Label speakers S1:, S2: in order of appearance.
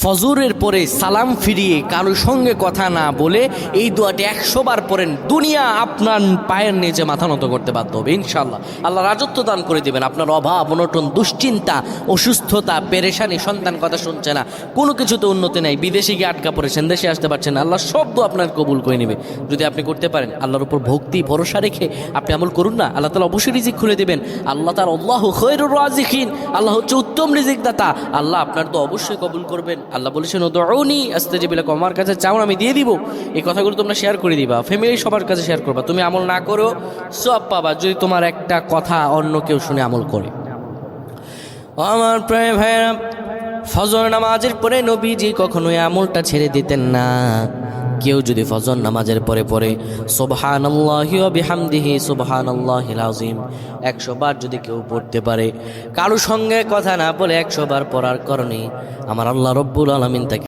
S1: ফজরের পরে সালাম ফিরিয়ে কারোর সঙ্গে কথা না বলে এই দোয়াটি 100 বার পড়েন, দুনিয়া আপনার পায়ের নিচে মাথা নত করতে বাধ্য হবে ইনশাআল্লাহ। আল্লাহ রাজত্ব দান করে দিবেন। আপনার অভাব অনটন, দুশ্চিন্তা, অসুস্থতা, পেরেশানি, সন্তান কথা শুনছে না, কোনো কিছুতে উন্নতি নেই, বিদেশে গিয়ে আটকা পড়েছেন, দেশে আসতে পারছেন না, আল্লাহ সব দোয়া আপনার কবুল করে নেবে যদি আপনি করতে পারেন। আল্লাহর উপর ভক্তি ভরসা রেখে আপনি আমল করুন না, আল্লাহ তাআলা অবশ্যই রিজিক খুলে দেবেন। আল্লাহ তাআলা আল্লাহু খায়রুর রাজিকিন, আল্লাহ হচ্ছে উত্তম রিজিক দাতা। আল্লাহ আপনার তো অবশ্যই কবুল করবেন। আল্লাহ বলেছেন উদউনি আস্তাজিব লাকুম, আমার কাছে চাও আমি দিয়ে দিব। এই কথাগুলো তোমরা শেয়ার করে দিবা, ফ্যামিলি সবার কাছে শেয়ার করবা। তুমি আমল না করো সব পাবা যদি তোমার একটা কথা অন্য কেউ শুনে আমল করে। আমার প্রায় ভাইরা, ফজর নামাজের পরে নবীজি কখনোই আমলটা ছেড়ে দিতেন না। কেউ যদি ফজর নামাজের পরে পরে সুবহানাল্লাহি ওয়া বিহামদিহি সুবহানাল্লাহিল আযীম 100 বার যদি কেউ পড়তে পারে, কারো সঙ্গে কথা না বলে 100 বার পড়ার কারণে আমার আল্লাহ রব্বুল আলামিন তাকে